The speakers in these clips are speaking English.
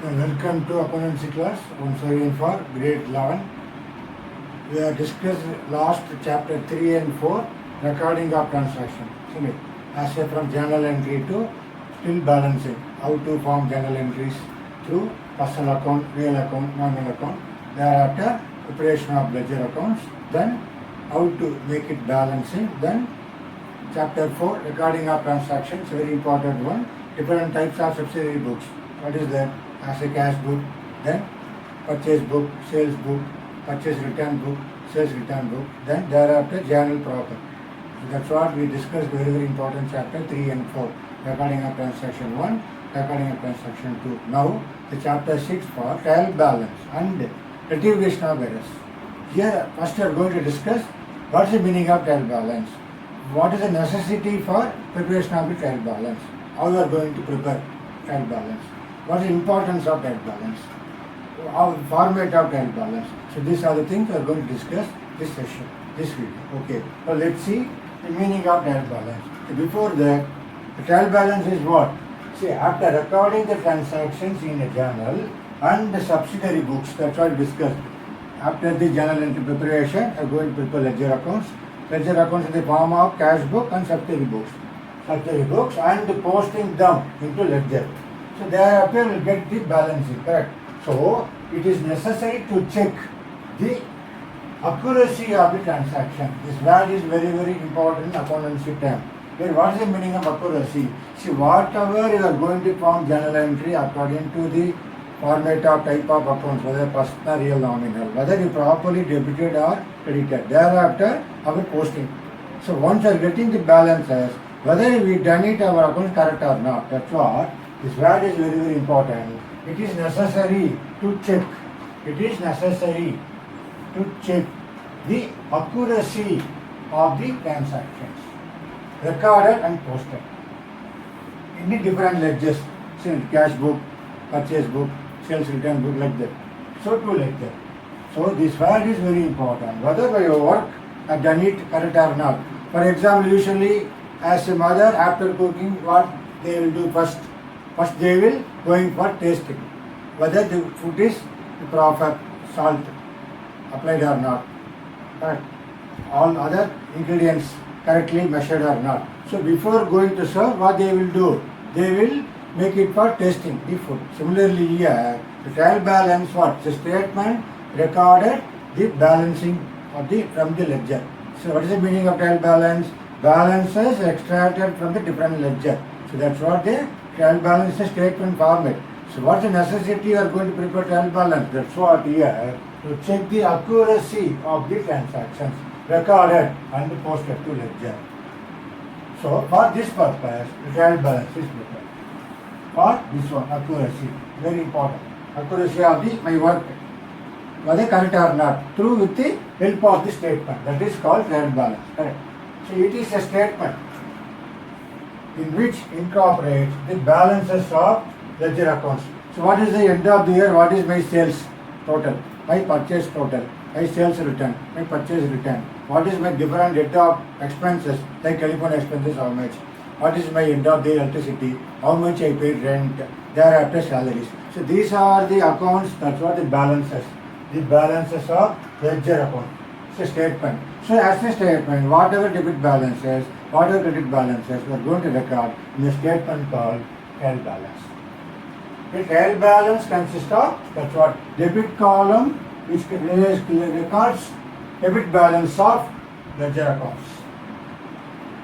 Welcome to accountancy class once again for grade 11. We have discussed last chapter 3 and 4 recording of transaction. Isn't it? As a from journal entry to still balancing. How to form journal entries through personal account, real account, nominal account. Thereafter preparation of ledger accounts. Then how to make it balancing. Then chapter 4 recording of transactions, very important one. Different types of subsidiary books. What is that? As a cash book, then purchase book, sales book, purchase return book, sales return book, then thereafter journal proper. So that's what we discussed, very, very important chapter 3 and 4. Recording of transaction 1, recording of transaction 2. Now the chapter 6 for trial balance and rectification of errors. Here first we are going to discuss what is the meaning of trial balance, what is the necessity for preparation of the trial balance, how we are going to prepare trial balance. What is the importance of trial balance? How format of trial balance? So these are the things we are going to discuss this session, this video. Okay. So let's see the meaning of trial balance. So before that, the trial balance is what? See, after recording the transactions in a journal and the subsidiary books, that's what we discussed. After the journal entry preparation, I am going to prepare ledger accounts. Ledger accounts in the form of cash book and subsidiary books. Subsidiary books and posting them into ledger. So thereafter we will get the balancing, correct? So it is necessary to check the accuracy of the transaction. This word is very, very important accountancy term. Here, what is the meaning of accuracy? See, whatever you are going to form journal entry according to the format of type of accounts, whether personal, real, nominal, whether you properly debited or credited. Thereafter, our posting. So once you are getting the balances, whether we done it our account correct or not, that's what. This word is very, very important. It is necessary to check. It is necessary to check the accuracy of the transactions recorded and posted in the different ledgers. Say cash book, purchase book, sales return book, like that. So two ledger. So this word is very important. Whether by your work have done it correct or not. For example, usually as a mother after cooking, what they will do first? First they will going for tasting whether the food is the proper salt applied or not, correct? All other ingredients correctly measured or not. So before going to serve, what they will do? They will make it for tasting the food. Similarly here, the trial balance what? The statement recorded the balancing of the from the ledger. So what is the meaning of trial balance? Balances extracted from the different ledger. So that's what the trial balance is statement format. So what's the necessity you are going to prepare trial balance? That's what here, to check the accuracy of the transactions recorded and posted to ledger. So for this purpose, the trial balance is prepared. For this one, accuracy, very important. Accuracy of the my work, whether correct or not, through with the help of the statement. That is called trial balance. Correct. So it is a statement in which incorporates the balances of ledger accounts. So what is the end of the year? What is my sales total? My purchase total? My sales return? My purchase return? What is my different end of expenses like telephone expenses? How much? What is my end of the electricity? How much I paid rent? Thereafter salaries. So these are the accounts. That's what the balances. The balances of ledger account. It's a statement. So as a statement, whatever debit balances, whatever credit balances, we are going to record in a statement called trial balance. The trial balance consists of, that's what, debit column which records debit balance of ledger accounts.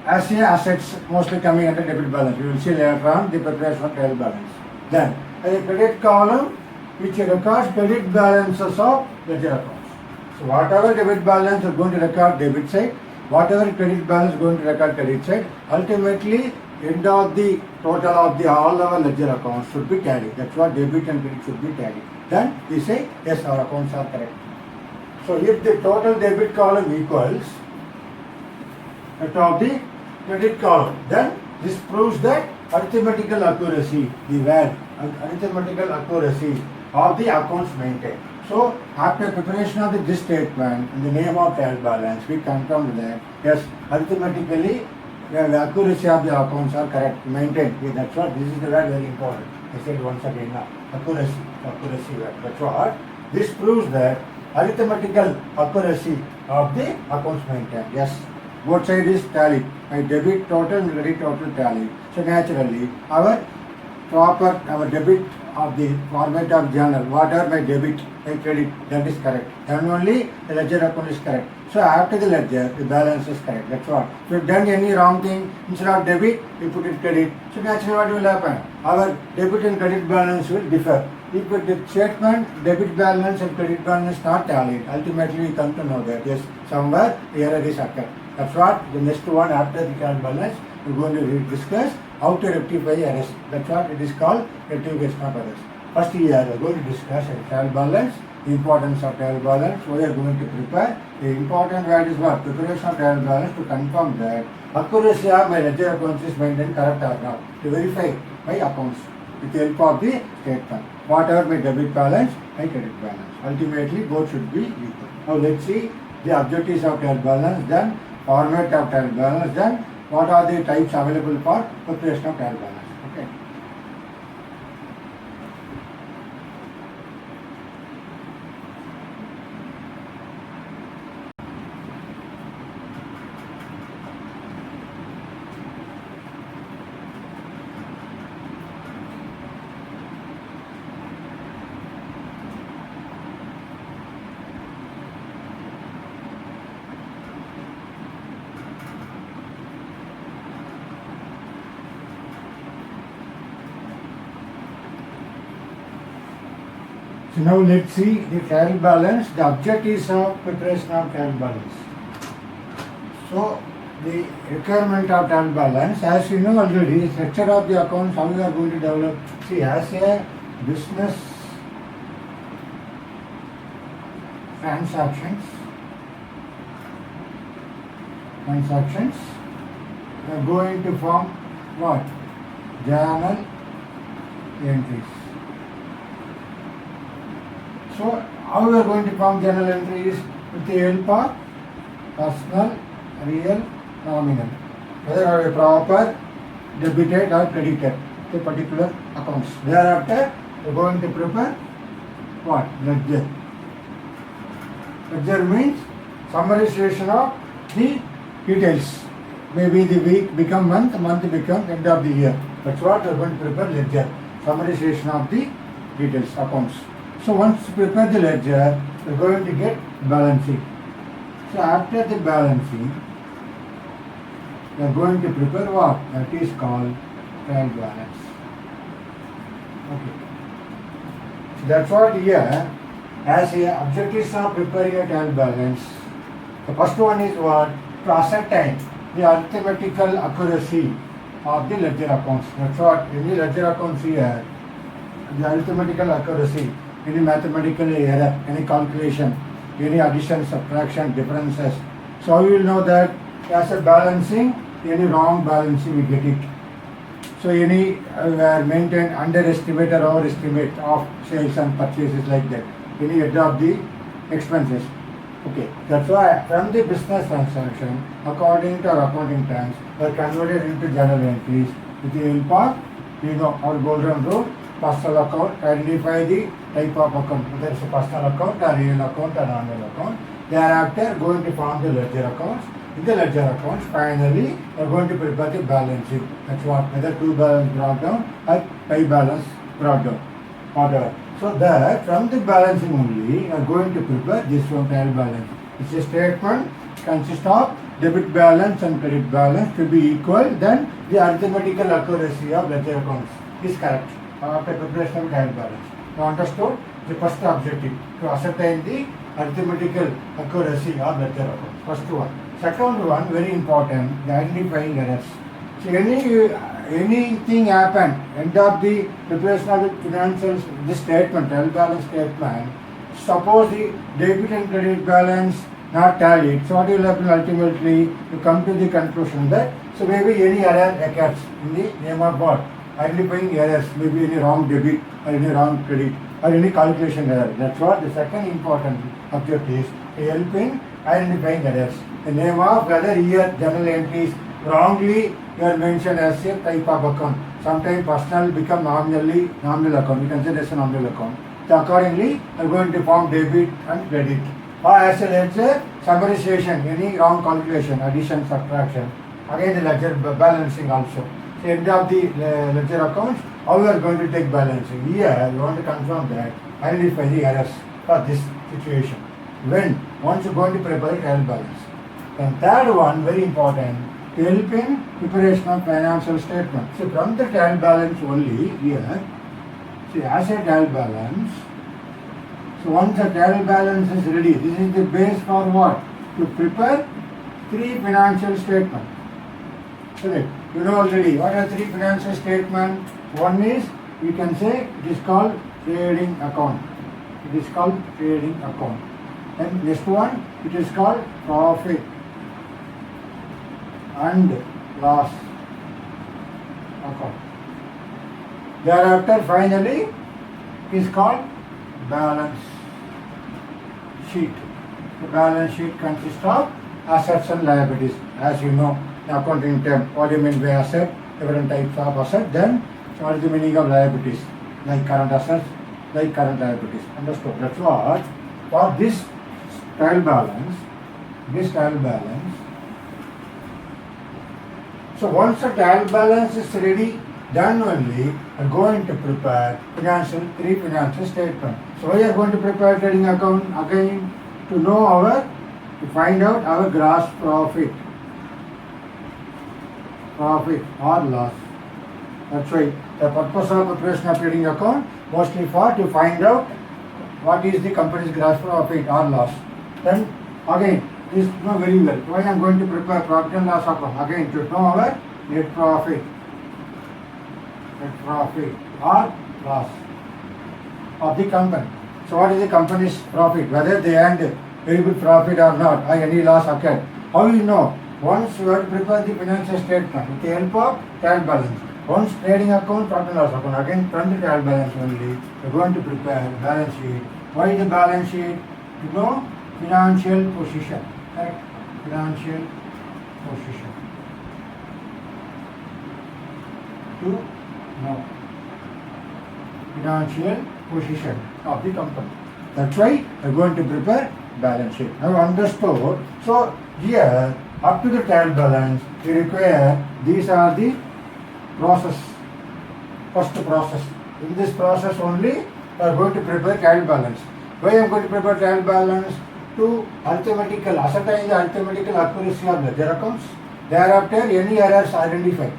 As the assets mostly coming under debit balance, we will see later on the preparation of trial balance. Then a credit column which records credit balances of ledger accounts. So whatever debit balance is going to record debit side, whatever credit balance is going to record credit side, ultimately end of the total of the all our ledger accounts should be tallied. That's what debit and credit should be tallied. Then we say yes, our accounts are correct. So if the total debit column equals that of the credit column, then this proves that arithmetical accuracy, the word arithmetical accuracy of the accounts maintained. So after preparation of this statement in the name of trial balance, we confirmed that yes, arithmetically the accuracy of the accounts are correct, maintained. That's what this is the word very important. I said once again now. accuracy. That's what. This proves that arithmetical accuracy of the accounts maintained. Yes, both sides is tally. My debit total and credit total tally. So naturally, our debit of the format of journal, what are my debit, my credit, that is correct. Then only the ledger account is correct. So after the ledger, the balance is correct. That's what. If you have done any wrong thing, instead of debit, you put it credit. So naturally what will happen? Our debit and credit balance will differ. If the statement, debit balance and credit balance not tallied, ultimately we come to know that yes, somewhere the error is occurred. That's what the next one after the current balance, we're going to discuss how to rectify errors. That's what it is called rectification of errors. First year we are going to discuss trial balance, the importance of trial balance. So we are going to prepare the important word is what? Preparation of trial balance to confirm that accuracy of my ledger accounts is maintained correct or not. To verify my accounts with the help of the statement. Whatever my debit balance, my credit balance. Ultimately both should be equal. Now let's see the objectives of trial balance, then format of trial balance, then what are the types available for preparation of trial balance. Okay. So now let's see the trial balance, the objectives of preparation of trial balance. So the requirement of trial balance, as you know already, structure of the accounts, how we are going to develop. See, as a business transactions, we are going to form what? Journal entries. So, how we are going to form journal entries? With the help of personal, real, nominal. Whether are a proper debited or credited to particular accounts. Thereafter, we are going to prepare what? Ledger. Ledger means summarization of the details. Maybe the week become month, month become end of the year. That's what we are going to prepare ledger. Summarization of the details, accounts. So once you prepare the ledger, you are going to get balance sheet. So after the balance sheet, you are going to prepare what? That is called trial balance. Okay. So that's what here, as a objectives of preparing a trial balance. The first one is what? To ascertain the arithmetical accuracy of the ledger accounts. That's what any ledger accounts here, the arithmetical accuracy. Any mathematical error, any calculation, any addition, subtraction, differences. So you will know that as a balancing, any wrong balancing we get it. So any maintain underestimate or overestimate of sales and purchases like that. Any head of the expenses. Okay, that's why from the business transaction, according to our accounting terms, we are converted into journal entries with the help of, our golden rule. Personal account, identify the type of account, whether it's a personal account or real account or non-real account. Thereafter, going to form the ledger accounts. In the ledger accounts, finally, we are going to prepare the balance sheet. That's what, whether two balance brought down or five balance brought down, whatever. So that from the balancing only, we are going to prepare this one trial balance. It's a statement consists of debit balance and credit balance to be equal. Then the arithmetical accuracy of ledger accounts is correct. After preparation of trial balance. Now understood the first objective to ascertain the arithmetical accuracy of ledger accounts. First one. Second one, very important, the identifying errors. So anything happen, end of the preparation of the financial, this statement, trial balance statement, suppose the debit and credit balance not tallied. So what will happen ultimately? You come to the conclusion that so maybe any error occurs in the name of what? Identifying errors, maybe any wrong debit or any wrong credit or any calculation error. That's what the second important objective is, to help in identifying errors. The name of whether here journal entries wrongly you are mentioned as a type of account. Sometimes personal become nominal account. You can say that's a nominal account. So accordingly, you are going to form debit and credit. Or as a ledger, summarization, any wrong calculation, addition, subtraction. Again the ledger balancing also. So end of the ledger accounts, how you are going to take balancing. Here you want to confirm that, identify the errors for this situation. Once you are going to prepare trial balance. And third one, very important, to help in preparation of financial statement. So from the trial balance only here, see as a trial balance. So once the trial balance is ready, this is the base for what? To prepare 3 financial statements. Correct. You know already what are 3 financial statements. One is, we can say it is called trading account. It is called trading account. And next one, it is called profit and loss account. Thereafter finally is called balance sheet. The balance sheet consists of assets and liabilities. As you know, in accounting term, what do you mean by asset? Different types of asset. Then what is the meaning of liabilities? Like current assets, like current liabilities. Understood? That's what for this trial balance. So once the trial balance is ready, then only we are going to prepare 3 financial statements. So we are going to prepare trading account again to find out our gross profit or loss. That's right. The purpose of preparation of trading account mostly to find out what is the company's gross profit or loss. Then again, this you know very well. Why I am going to prepare profit and loss account? Again, to know our net profit or loss of the company. So what is the company's profit? Whether they earned very good profit or not, or any loss occurred. How you know? Once you have to prepare the financial statement with the help of trial balance. Once trading account, profit and loss account, again from the trial balance only, we are going to prepare balance sheet. Why the balance sheet? To know financial position. Correct? Financial position. To know financial position of the company. That's why we are going to prepare balance sheet. Now understood. So here up to the trial balance we require these are the first process. In this process only we are going to prepare trial balance. Why I am going to prepare trial balance? To ascertain the arithmetical accuracy of ledger accounts. Thereafter any errors identified.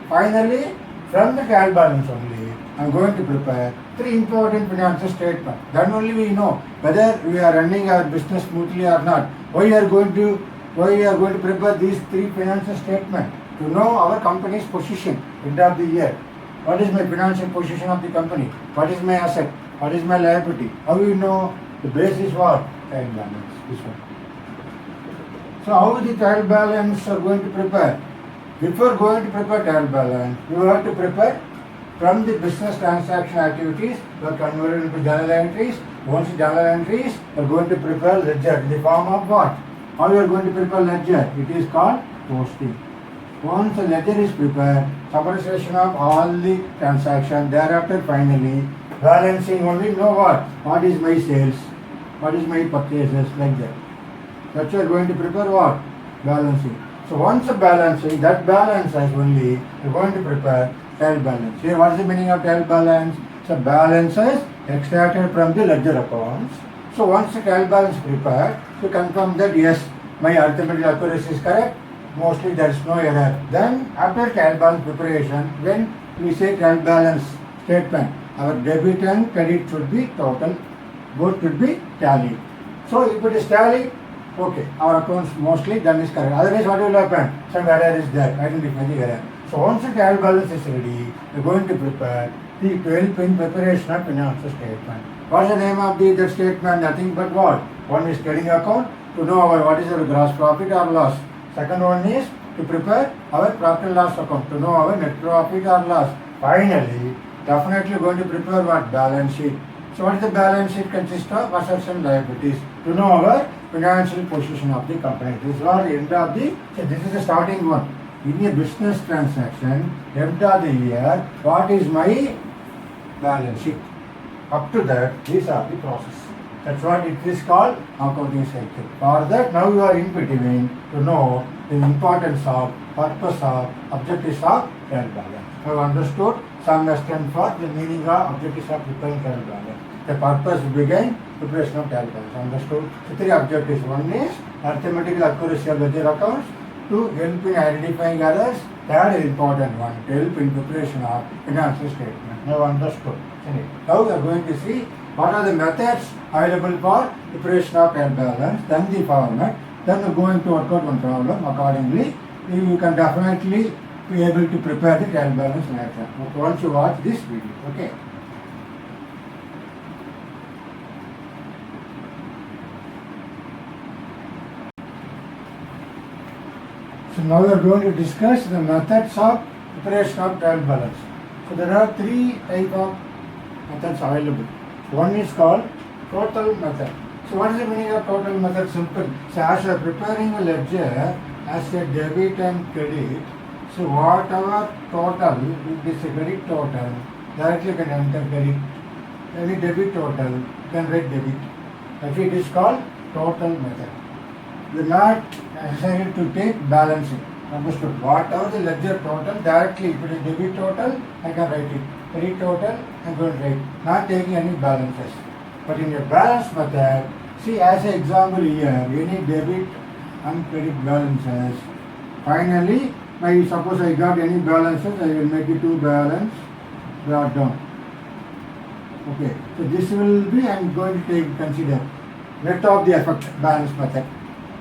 Finally from the trial balance only I am going to prepare 3 important financial statements. Then only we know whether we are running our business smoothly or not. Why we are going to prepare these 3 financial statements? To know our company's position end of the year. What is my financial position of the company? What is my asset? What is my liability? How we know? The base is what? Trial balance. This one. So how the trial balance are going to prepare? Before going to prepare trial balance, you have to prepare from the business transaction activities, you are converted into journal entries. Once journal entries, you are going to prepare ledger in the form of what? How you are going to prepare ledger? It is called posting. Once the ledger is prepared, summarization of all the transactions, thereafter finally balancing only know what? What is my sales? What is my purchases? Like that. That's why you are going to prepare what? Balancing. So once the balancing, that balance is only you are going to prepare trial balance. Here what is the meaning of trial balance? So balances extracted from the ledger accounts. So once the trial balance is prepared, to confirm that yes, my arithmetic accuracy is correct, mostly there is no error. Then after trial balance preparation, when we say trial balance statement, our debit and credit should be total, both should be tallied. So if it is tallied, okay, our accounts mostly done is correct. Otherwise what will happen? Some error is there, identify the error. So once the trial balance is ready, we are going to prepare the 12-pin preparation of financial statement. What is the name of that statement? Nothing but what? One is trading account, to know what is our gross profit or loss. Second one is to prepare our profit and loss account, to know our net profit or loss. Finally, definitely going to prepare what? Balance sheet. So what is the balance sheet consist of? Assets and liabilities, to know our financial position of the company. This is the end of the, so this is the starting one. in a business transaction, end of the year, what is my balance sheet? Up to that, these are the process. That's what it is called accounting cycle. For that, now you are in between to know the importance of, purpose of, objectives of trial balance. Have understood some extent for the meaning of objectives of preparing trial balance. The purpose began preparation of trial balance. Understood? The three objectives. One is arithmetical accuracy of ledger accounts. Two, help in identifying errors. Third is important one, to help in preparation of financial statement. Now understood. Now we are going to see what are the methods available for preparation of trial balance, then the format, then we are going to work out one problem. Accordingly, you can definitely be able to prepare the trial balance later. Okay, once you watch this video. Okay. So now we are going to discuss the methods of preparation of trial balance. So there are three types of methods available. One is called total method. So what is the meaning of total method? Simple. So as you are preparing a ledger as a debit and credit, so whatever total, if this is a credit total, directly you can enter credit. Any debit total, you can write debit. Actually it is called total method. You are not necessary to take balancing. Understood? Whatever the ledger total, directly if it is debit total, I can write it. Credit total, I am going to write. Not taking any balances. But in a balance method, see as an example here, any debit and credit balances. Finally, suppose I got any balances, I will make it to balance brought down. Okay, so this will be, I am going to consider net of the effect balance method.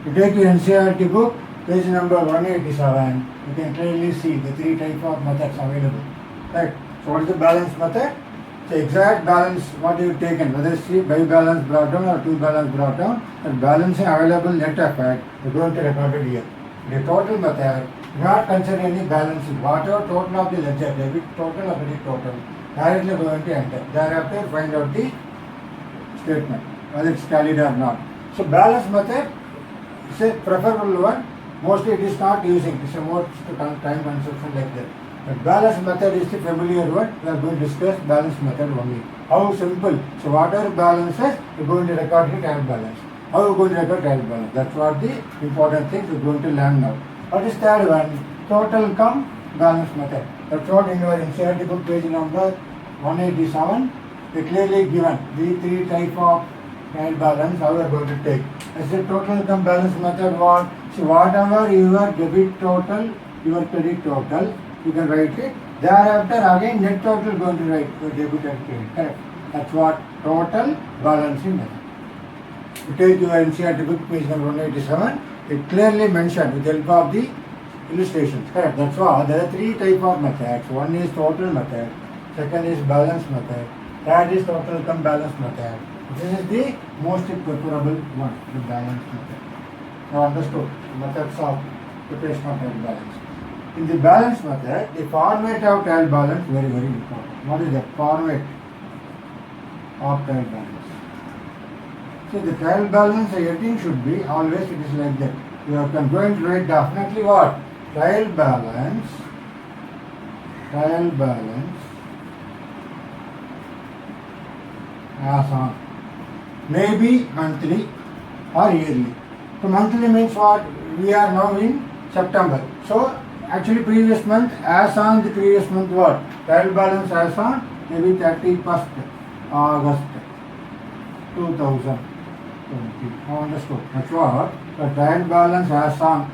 You take your NCERT book, page number 187, you can clearly see the three types of methods available. Right? So what is the balance method? The exact balance what you have taken, whether it's by balance brought down or two balance brought down, and balancing available net effect, you are going to record it here. The total method, not consider any balancing. Whatever total of the ledger, debit total or credit total, directly going to enter. Thereafter find out the statement, whether it's tallied or not. So balance method is a preferable one. Mostly it is not using, it's a more time consumption like that. But balance method is the familiar one. We are going to discuss balance method only. How simple. So whatever balances, we are going to record the trial balance. How are we going to record trial balance? That's what the important thing we are going to learn now. What is third one? Total cum balance method. That's what in your NCERT book page number 187, they clearly given the three type of trial balance, how we are going to take. As a total cum balance method, what? So whatever your debit total, your credit total, you can write it. Thereafter again net total going to write your debit and credit. Correct? That's what total balancing method. You take your NCERT book page number 187, it clearly mentioned with the help of the illustrations. Correct? That's why there are three types of methods. One is total method, second is balance method, third is total cum balance method. This is the most preferable one, the balance method. Now understood the methods of preparation of trial balance. In the balance method, the format of trial balance very important. What is the format of trial balance? So the trial balance heading should be always it is like that. You are going to write definitely what? Trial balance as on. Maybe monthly or yearly. So monthly means what? We are now in September. So actually previous month as on the previous month what? Trial balance as on maybe 31st August 2020. Understood? That's what? The trial balance as on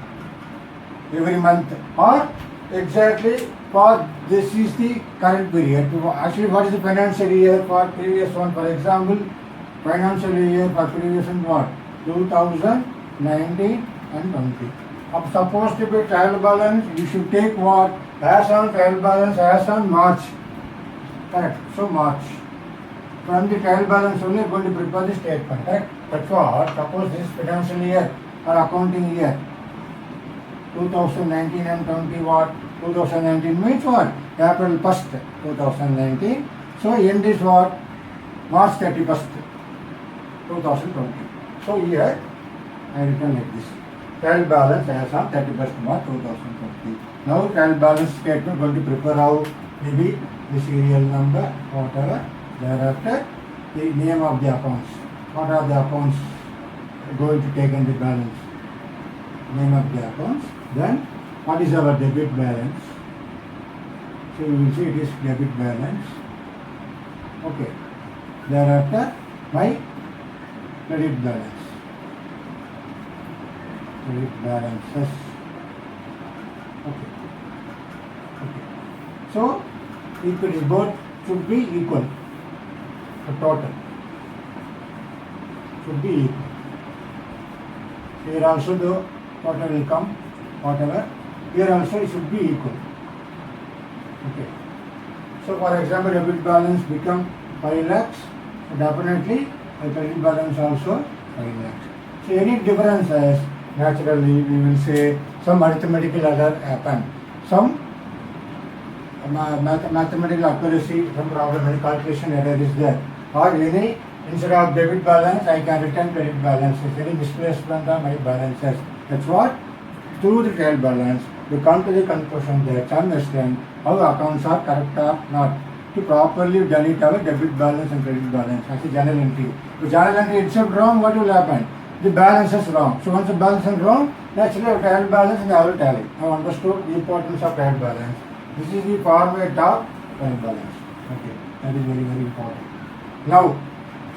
every month or exactly for this is the current period. Actually what is the financial year for previous one? For example, financial year for previous one what? 2019 and 20. Supposed to be trial balance, you should take what? As on trial balance as on March. Correct? So March. From the trial balance only going to prepare the statement. Correct? That's what, suppose this financial year or accounting year 2019 and 20 what? 2019 means what? April 1st 2019. So end is what? March 31st 2020. So here I written like this. Trial balance as on 31st March 2020. Now trial balance statement going to prepare how maybe the serial number, whatever. Thereafter, the name of the accounts. What are the accounts going to take in the balance? Name of the accounts. Then, what is our debit balance? So you will see it is debit balance. Okay. Thereafter, my credit balance. Credit balances. Okay. Okay. So, if it is both should be equal. The total should be equal. Here also the total will come, whatever. Here also it should be equal. Okay. So for example, debit balance become 5 lakhs. So definitely the credit balance also 5 lakhs. So any differences, naturally we will say some arithmetical error happen. Some mathematical accuracy, some problem, any calculation error is there. Or any, instead of debit balance, I can return credit balances. Any misplacement of my balances. That's what, through the trial balance, we come to the conclusion that some extent our accounts are correct or not. To properly delete our debit balance and credit balance as a journal entry. If journal entry itself wrong, what will happen? The balance is wrong. So once the balance is wrong, naturally trial balance and I will tally. I have understood the importance of trial balance. This is the format of trial balance. Okay, that is very, very important. Now,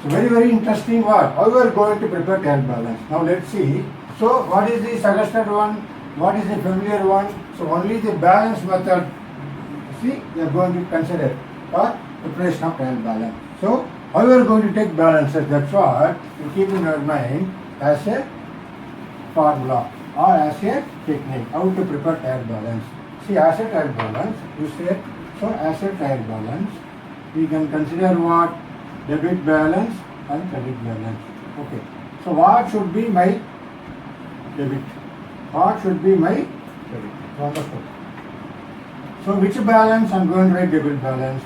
so very interesting what? How we are going to prepare trial balance. Now let's see. So what is the suggested one? What is the familiar one? So only the balance method, see, we are going to consider for preparation of trial balance. So how we are going to take balances? That's what you keep in your mind as a formula or as a technique. How to prepare trial balance. See, as a trial balance, you say, so as a trial balance, we can consider what? Debit balance and credit balance. Okay. So what should be my debit? What should be my credit? Wonderful. So which balance I am going to write debit balance?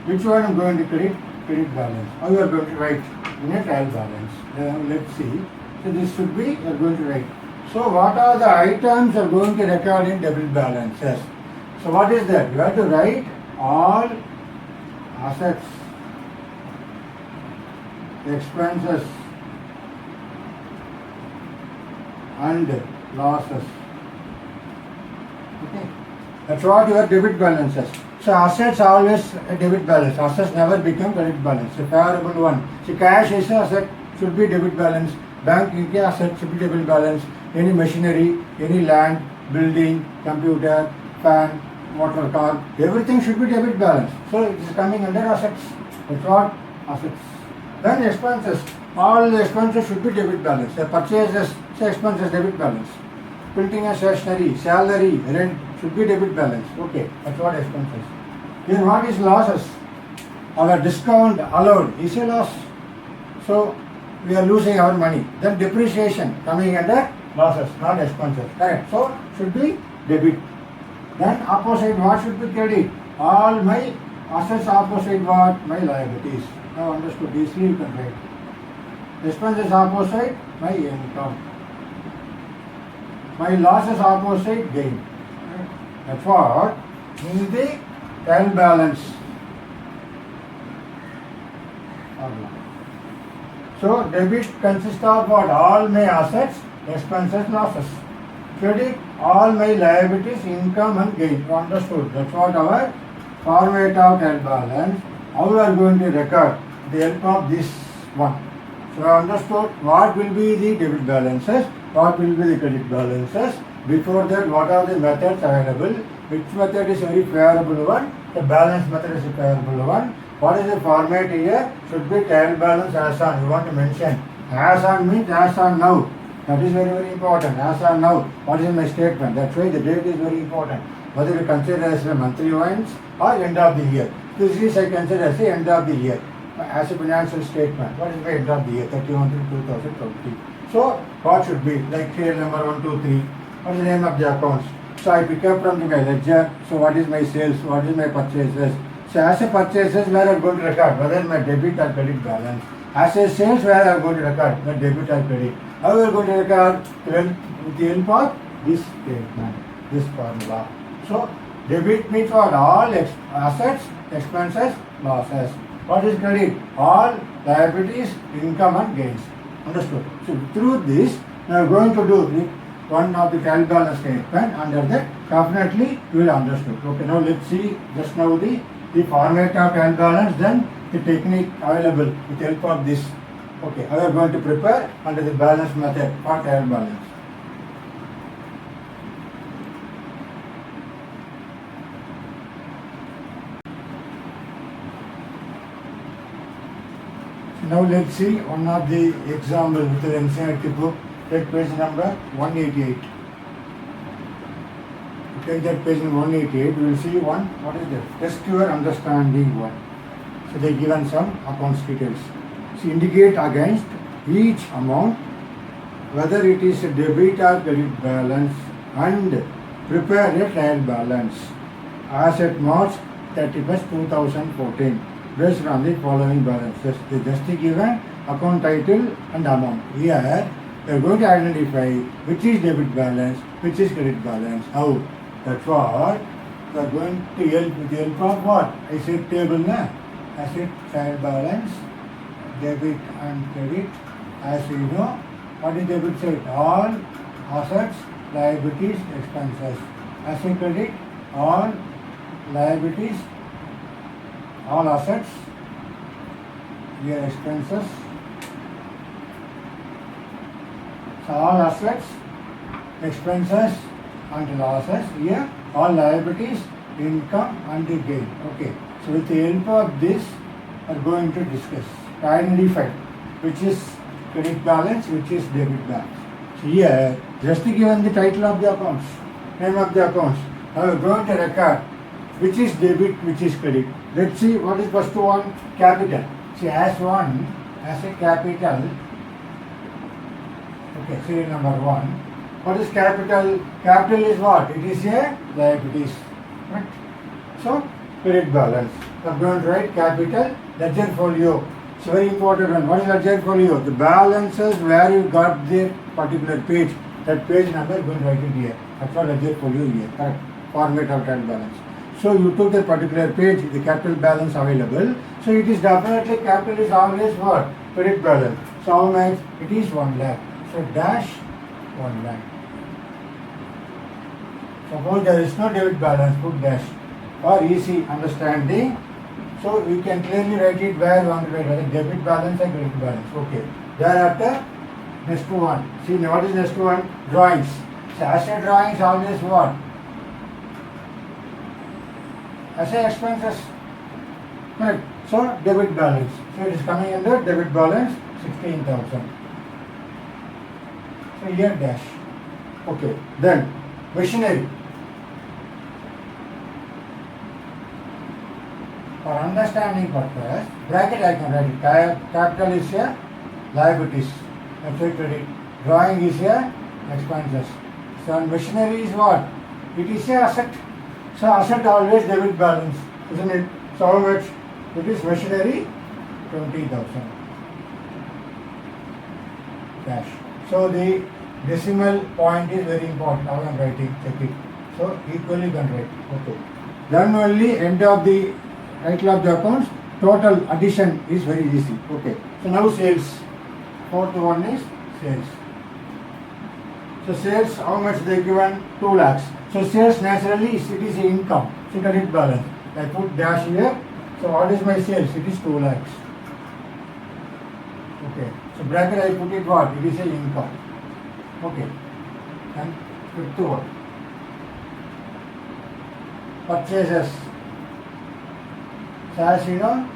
Which one I am going to credit balance? How you are going to write in a trial balance? Let's see. So this should be you are going to write. So what are the items you are going to record in debit balance? Yes. So what is that? You have to write all assets, expenses and losses. Okay. That's what your debit balance is. So assets always a debit balance. Assets never become credit balance. A favorable one. So cash is an asset, should be debit balance. Bank asset should be debit balance. Any machinery, any land, building, computer, fan, motor car, everything should be debit balance. So it is coming under assets. That's what assets. Then expenses. All the expenses should be debit balance. The purchases, say expenses, debit balance. Printing and stationery, salary, rent should be debit balance. Okay, that's what expenses. Then what is losses? Our discount allowed is a loss. So we are losing our money. Then depreciation coming under losses, not expenses. Correct. So should be debit. Then opposite what should be credit? All my assets opposite what? My liabilities. Now understood. Easily you can write. Expenses opposite my income. My losses opposite gain. That's what in the trial balance. So debit consists of what? All my assets, expenses, losses. Credit, all my liabilities, income and gain. Understood. That's what our format of trial balance. How we are going to record the help of this one. So I understood what will be the debit balances, what will be the credit balances. Before that, what are the methods available? Which method is very favorable one? The balance method is a favorable one. What is the format here? Should be trial balance as on. You want to mention as on means as on now. That is very important. As on now. What is my statement? That's why the date is very important. Whether you consider as a monthly ones or end of the year. This is I consider as the end of the year. As a financial statement. What is the end of the year? 31/3/2020. So what should be? Like serial number 1, 2, 3. What is the name of the accounts? So I pick up from my ledger. So what is my sales? What is my purchases? So as a purchases where I am going to record whether my debit or credit balance. As a sales where I am going to record my debit or credit. How we are going to record? With the help of this statement, this formula. So debit means what? All assets, expenses, losses. What is credit? All liabilities, income and gains. Understood? So through this, we are going to do one of the trial balance statement. Under that, definitely you will understood. Okay, now let's see just now the format of trial balance, then the technique available with help of this. Okay, I am going to prepare under the balance method for trial balance. Now let's see one of the example with the NCERT book. Take page number 188. Take that page number 188. We will see one. What is that? Test your understanding one. So they given some accounts details. So indicate against each amount whether it is a debit or credit balance and prepare a trial balance as at March 31st, 2014. Based on the following balances. They just given account title and amount. Here we are going to identify which is debit balance, which is credit balance. How? That's what we are going to help with the help of what? I said table na. Asset trial balance, debit and credit. As you know, what is debit side? All assets, liabilities, expenses. Asset credit, all liabilities, all assets, here expenses. So all assets, expenses and losses, here all liabilities, income and the gain. Okay. So with the help of this, we are going to discuss, identify which is credit balance, which is debit balance. So here, just given the title of the accounts, name of the accounts, I am going to record which is debit, which is credit. Let's see what is first one, capital. See, as a capital, okay, serial number 1. What is capital? Capital is what? It is a liabilities. Right? So, credit balance. I am going to write capital, ledger folio. It's very important one. What is ledger folio? The balances where you got the particular page. That page number, going to write it here. That's what ledger folio here. Correct. Format of trial balance. So you took that particular page, the capital balance available. So it is definitely capital is always what? Credit balance. So how much? It is 1 lakh. So dash 1 lakh. Suppose there is no debit balance, put dash. For easy understanding. So we can clearly write it where we want to write, whether debit balance or credit balance. Okay. Thereafter, next one. See what is next one? Drawings. So asset drawings always what? Asset expenses. Correct. So debit balance. So it is coming under debit balance 16,000. So here dash. Okay. Then machinery. For understanding purpose, bracket I can write it. Capital is here, liabilities. That's why credit. Drawing is here, expenses. So machinery is what? It is a asset. So asset always debit balance, isn't it? So how much? It is machinery 20,000. Cash. So the decimal point is very important. Now I am writing, check it. So equally can write. Okay. Then only end of the title of the accounts, total addition is very easy. Okay. So now sales. Fourth one is sales. So sales, how much they given? 2 lakhs. So sales naturally it is income. So credit balance. I put dash here. So what is my sales? It is 2 lakhs. Okay. So bracket I put it what? It is a income. Okay. And fifth one. Purchases. So as you know,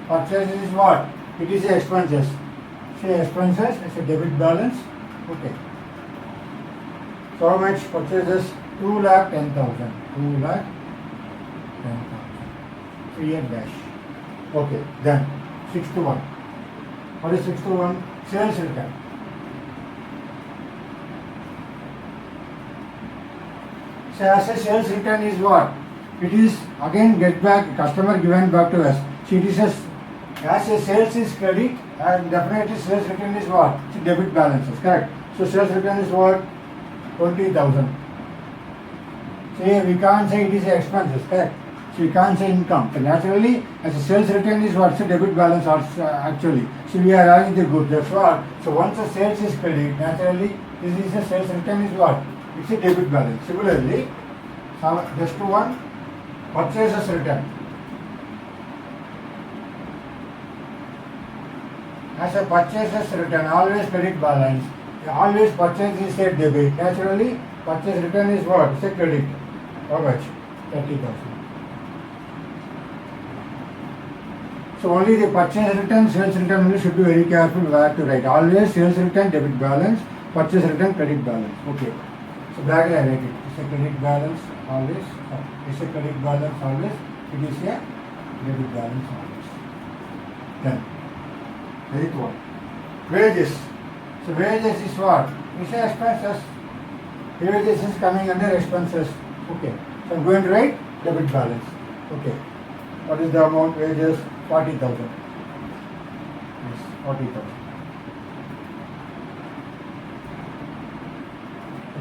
purchases is what? It is a expenses. Say expenses is a debit balance. Okay. So how much purchases? 2,10,000. 2,10,000. So here dash. Okay. Then 61. What is 61? Sales return. So as a sales return is what? It is again get back, customer given back to us. So it is as a sales is credit and definitely sales return is what? It's debit balances, correct? So sales return is what? 20,000. So here we can't say it is expenses, correct? So we can't say income. So naturally, as a sales return is what's the debit balance also actually. So we are having the good. That's what. So once the sales is credit, naturally this is a sales return is what? It's a debit balance. Similarly, just one purchases return. As a purchases return, always credit balance. Always purchase is a debit. Naturally, purchase return is what? It's a credit. How much? 30,000. So only the purchase return, sales return only should be very careful where to write. Always sales return debit balance, purchase return credit balance. Okay. So bracket I write it. It's a credit balance always. It's a credit balance always. It is a debit balance always. Done. Very good. Wages. So wages is what? It's a expenses. Wages is coming under expenses. Okay. So I'm going to write debit balance. Okay. What is the amount? Wages 40,000. Yes, 40,000.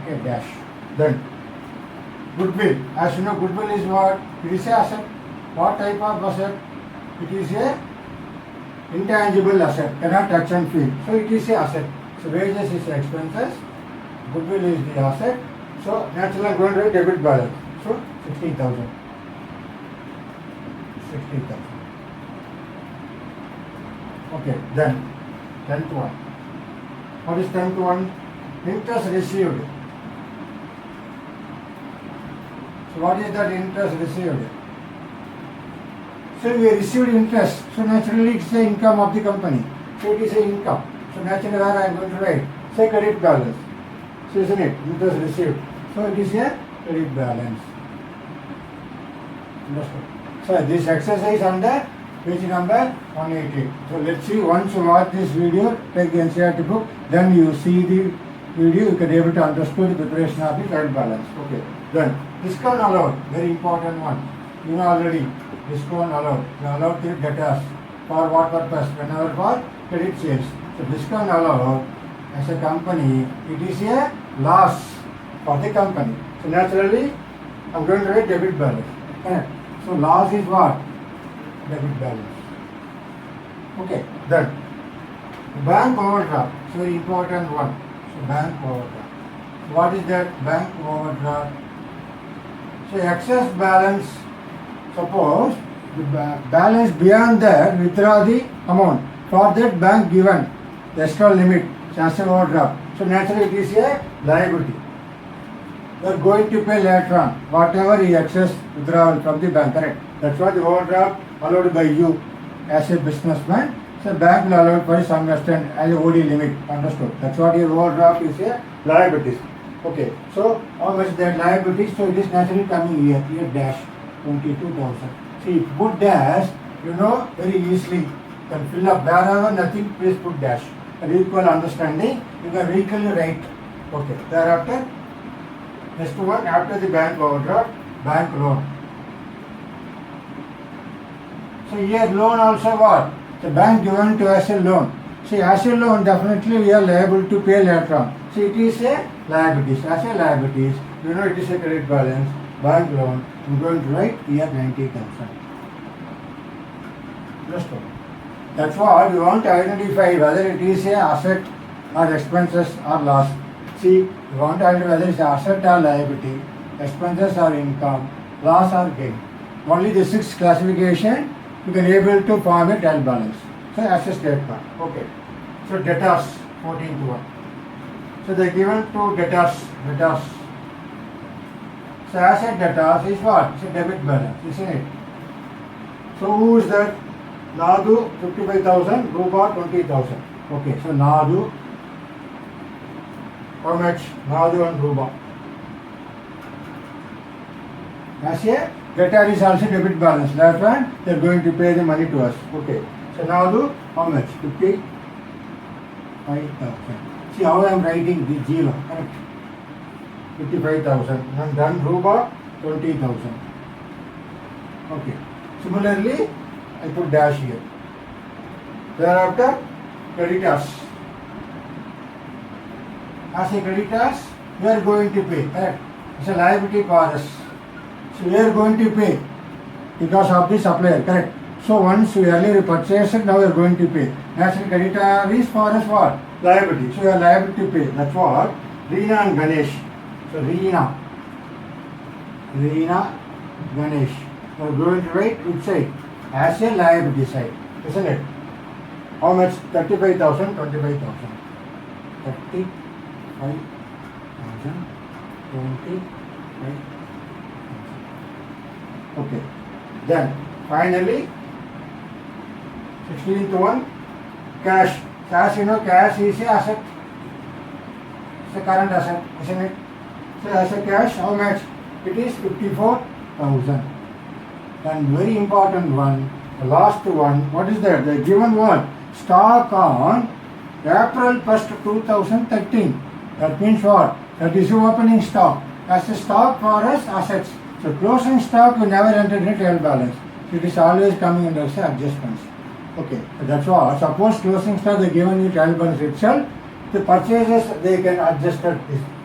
Okay, dash. Done. Goodwill. As you know, goodwill is what? It is a asset. What type of asset? It is a intangible asset. Cannot touch and feel. So it is a asset. So wages is expenses. Goodwill is the asset. So naturally I'm going to write debit balance. So 60,000. 60,000. Okay, then 10th one. What is 10th one? Interest received. So what is that interest received? So we received interest. So naturally it's the income of the company. So it is a income. So naturally where I am going to write? Say credit balance. So isn't it? Interest received. So it is a credit balance. Understood? So this exercise under page number 180. So let's see, once you watch this video, take the NCERT book, then you see the video, you can be able to understand the preparation of the credit balance. Okay. Then discount allowed, very important one. You know already, discount allowed. You are allowed to get us for what purpose? Whenever for credit sales. So discount allowed as a company, it is a loss for the company. So naturally, I'm going to write debit balance. Correct. So loss is what? Debit balance. Okay, then bank overdraft. It's a very important one. So bank overdraft. What is that? Bank overdraft. So excess balance. Suppose the balance beyond that, withdraw the amount. For that bank given the extra limit, as an overdraft. So naturally it is a liability. You are going to pay later on whatever is excess withdrawal from the bank, correct? That's what the overdraft allowed by you as a businessman. So bank will allow for some extent as a OD limit, understood? That's what your overdraft is a liabilities. Okay, so how much that liabilities? So it is naturally coming here dash 22,000. See, put dash, you know very easily. You can fill up wherever nothing, please put dash. An equal understanding, you can equally write. Okay, thereafter, next one, after the bank overdraft, bank loan. So here loan also what? The bank given to us a loan. See, as a loan, definitely we are liable to pay later on. See, it is a liabilities. As a liabilities, you know it is a credit balance, bank loan. I'm going to write here 90,000. Just one. That's what you want to identify whether it is a asset or expenses or loss. See, you want to identify whether it's asset or liability, expenses or income, loss or gain. Only the 6 classification you can able to form a trial balance. So as a statement. Okay. So debtors 14 to 1. So they are given to debtors. So asset debtors is what? It's a debit balance, isn't it? So who is that? Nadu 55,000, Ruba 20,000. Okay, so Nadu, how much? Nadu and Ruba. As a debtor is also debit balance. That one they are going to pay the money to us. Okay, so Nadu, how much? 55,000. See how I am writing the zero, correct? 55,000 and then Ruba 20,000. Okay, similarly I put dash here. Thereafter, creditors. As a creditors, we are going to pay, correct? It's a liability for us. So we are going to pay because of the supplier, correct? So once we earlier purchased it, now we are going to pay. National creditor is for us what? Liability. So we are liable to pay. That's what Reena and Ganesh. So Reena, Ganesh. We are going to write which side? As a liability side, isn't it? How much? 35,000, 25,000. 35,000, 25,000. Okay. Then finally 16th one, cash. Cash, you know, cash is a asset. It's a current asset, isn't it? So as a cash, how much? It is 54,000. And very important one, the last one, what is that? The given one, stock on April 1st, 2013. That means what? That is opening stock. As a stock for us, assets. So closing stock we never entered in a trial balance. So it is always coming under as adjustments. Okay, so that's all. Suppose closing stock they given you trial balance itself, the purchases they can adjust it.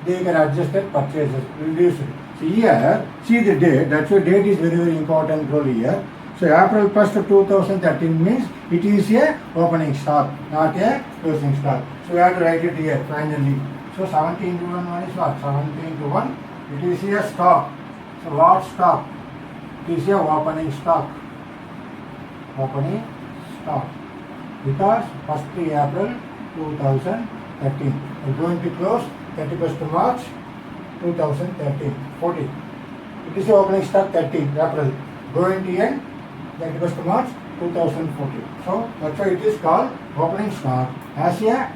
They can adjust it purchases, reduce it. So here, see the date. That's why date is very very important role here. So April 1st, 2013 means it is a opening stock, not a closing stock. So we have to write it here finally. So 17 to 1 is what? 17 to 1. It is a stock. So what stock? It is a opening stock. Opening stock. Because 1st April 2013. We are going to close 31st March 2013. 14. It is a opening stock 13 April. Going to end 31st March 2014. So that's why it is called opening stock as a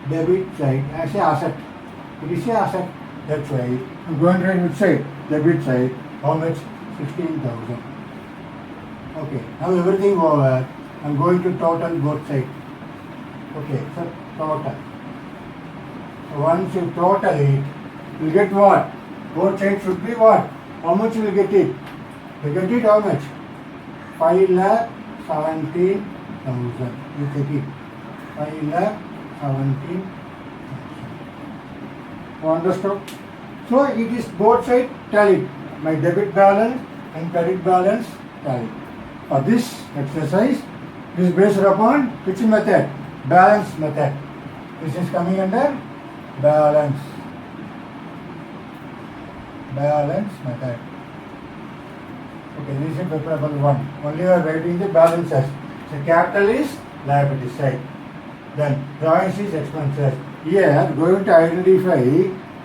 debit side, as a asset. It is a asset. That's why I'm going to write which side? Debit side. How much? 16,000. Okay. Now everything over. I'm going to total both sides. Okay. So total. So once you total it, you get what? Both sides should be what? How much you will get it? You get it how much? 5,17,000. You take it. 5,17,000. You understood? So it is both sides tallied. My debit balance and credit balance tallied. For this exercise, it is based upon which method? Balance method. This is coming under balance. Balance method. Okay, this is preferable one. Only you are writing the balances. So capital is liability side. Then drawings is expenses. Here going to identify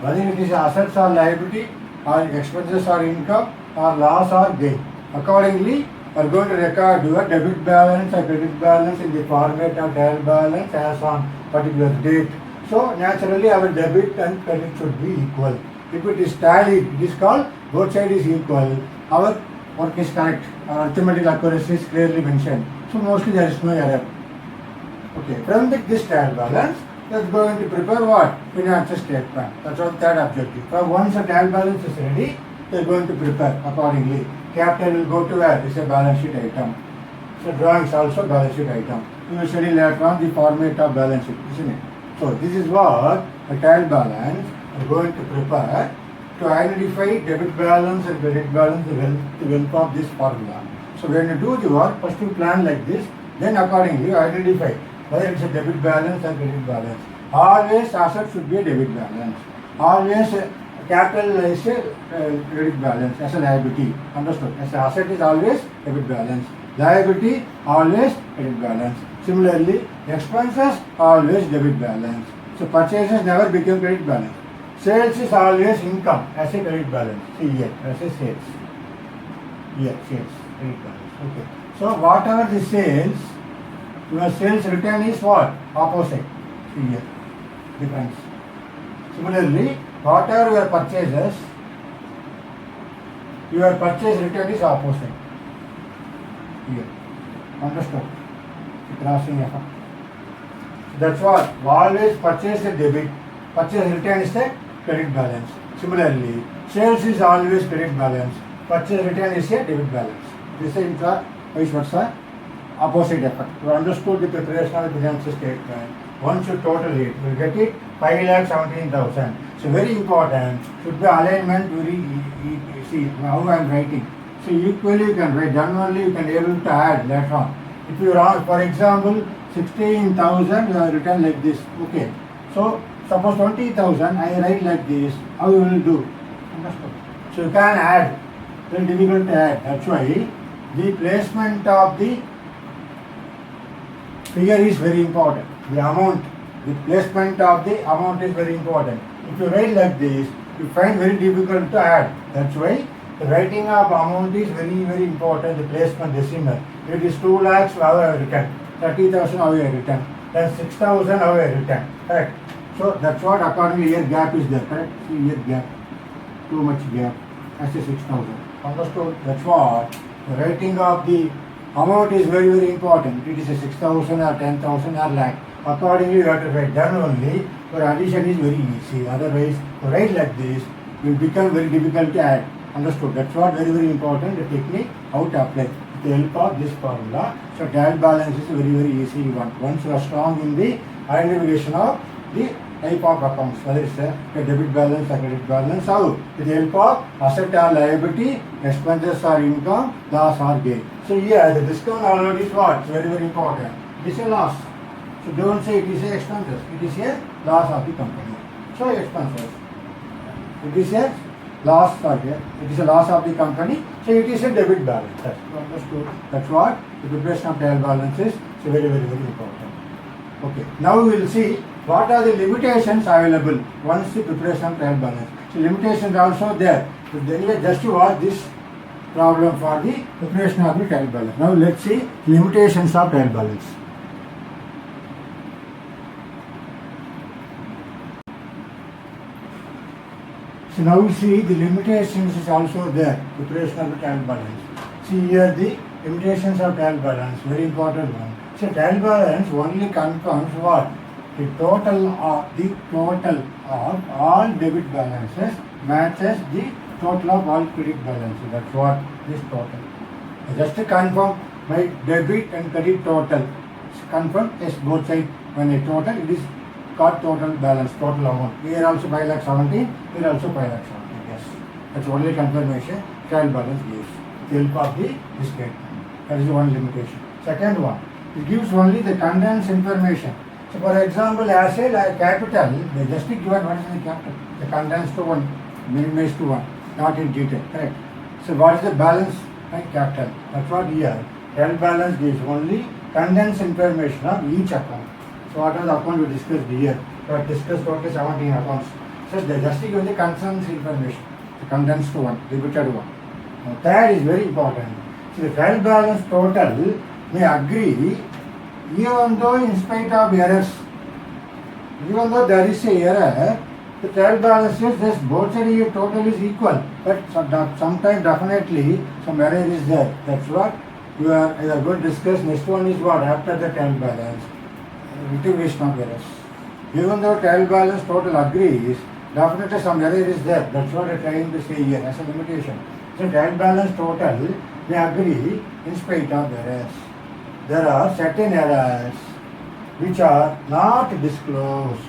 whether it is assets or liability or expenses or income or loss or gain. Accordingly, we are going to record your debit balance or credit balance in the format of trial balance as on particular date. So naturally our debit and credit should be equal. If it is tallied, it is called both sides is equal. Our work is correct. Our arithmetical accuracy is clearly mentioned. So mostly there is no error. Okay, from this trial balance, we are going to prepare what? Financial statement. That's our third objective. So once the trial balance is ready, we are going to prepare accordingly. Capital will go to where? It's a balance sheet item. So drawings also balance sheet item. We will study later on the format of balance sheet, isn't it? So this is what a trial balance we are going to prepare to identify debit balance and credit balance with the help of this formula. So when you do the work, first you plan like this, then accordingly you identify whether it's a debit balance or credit balance. Always asset should be a debit balance. Always capital is a credit balance as a liability. Understood? As an asset is always debit balance. Liability always credit balance. Similarly, expenses always debit balance. So purchases never become credit balance. Sales is always income as a credit balance. See here, as a sales. Here, sales, credit balance. Okay. So whatever the sales, your sales return is what? Opposite. See here, difference. Similarly, whatever your purchases, your purchase return is opposite. Here. Understood? Crossing effect. That's what. Always purchase a debit. Purchase return is a credit balance. Similarly, sales is always credit balance. Purchase return is a debit balance. This is vice versa. opposite effect. You understood the preparation of the financial statement. Once you total it, you will get it 5,17,000. So very important, should be alignment very see how I am writing. So equally you can write, then only you can able to add later on. If you are, for example, 16,000 you have written like this, okay. So suppose 20,000 I write like this, how you will do? Understood? So you can add, very difficult to add. That's why the placement of the figure is very important. The amount, the placement of the amount is very important. If you write like this, you find very difficult to add. That's why the writing of amount is very important. The placement decimal. It is 2 lakhs how I have written, 30,000 how I have written, then 6,000 how I have written. Correct. So that's what accordingly here gap is there. Correct. See here gap, too much gap. That's a 6,000. Understood? That's what the writing of the amount is very important. It is a 6,000 or 10,000 or lakh. Accordingly, you have to write. Then only your addition is very easy. Otherwise, to write like this will become very difficult to add. Understood? That's what very important. The technique how to apply with the help of this formula. So trial balance is very easy one. Once you are strong in the identification of the type of accounts, whether it's a debit balance or credit balance, how with the help of asset or liability, expenses or income, loss or gain. So here the discount already is what? It's very important. It is a loss. So don't say it is a expenses. It is a loss of the company. So expenses. It is a loss of it is a loss of the company. So it is a debit balance. That's understood. That's what the preparation of trial balance is. So very important. Okay. Now we will see what are the limitations available once the preparation of trial balance. So limitations are also there. So anyway, just to watch this problem for the preparation of the trial balance. Now let's see limitations of trial balance. So now we see the limitations is also there, preparation of the trial balance. See here the limitations of trial balance, very important one. So trial balance only confirms what? The total of all debit balances matches the total of all credit balances. That's what this total. Just to confirm my debit and credit total. Confirm yes, both sides when I total it is got total balance, total amount. Here also 5,17,000, here also 5,17,000. Yes. That's only confirmation trial balance gives. The help of the this statement. That is one limitation. Second one, it gives only the condensed information. So for example, as a capital, they just given what is the capital? The condensed to one, minimized to one, not in detail, correct? So what is the balance by capital? That's what here. Trial balance gives only condensed information of each account. So what are the accounts we discussed here? We have discussed totally 17 accounts. So they just give the condensed information, the condensed to one, repeated one. Now third is very important. So the trial balance total may agree even though in spite of errors, even though there is a error, the trial balance is just both sides total is equal, but sometimes definitely some error is there. That's what you are going to discuss. Next one is what? After the trial balance, mitigation of errors. Even though trial balance total agrees, definitely some error is there. That's what I am trying to say here as a limitation. So trial balance total may agree in spite of errors. There are certain errors which are not disclosed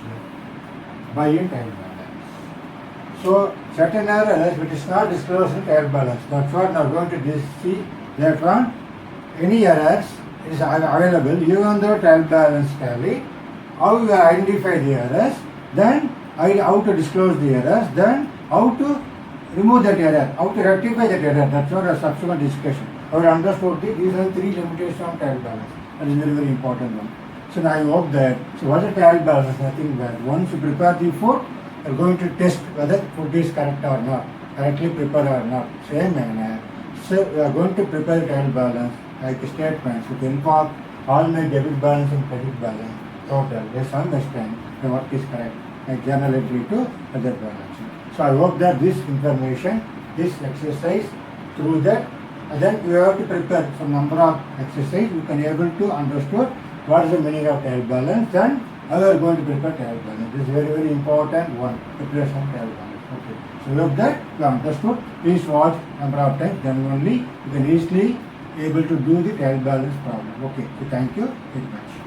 by a trial balance. So certain errors which is not disclosed in trial balance. That's what we are going to see later on. Any errors is available even though trial balance tally. How you identify the errors, then how to disclose the errors, then how to remove that error, how to rectify that error. That's what a subsequent discussion. I understood these are three limitations of trial balance. That is very important one. So now I hope that, so what is trial balance? Nothing bad. Once you prepare the food, you are going to test whether food is correct or not, correctly prepared or not. Same manner. So we are going to prepare trial balance like statements with the help of all my debit balance and credit balance total. Yes, understand the work is correct. Like journal entry to other balance. So I hope that this information, this exercise, through that, and then you have to prepare some number of exercise. You can able to understand what is the meaning of trial balance and how you are going to prepare trial balance. This is very important one, preparation of trial balance. Okay. So we hope that you understood. Please watch number of times, then only you can easily able to do the trial balance problem. Okay, so thank you very much.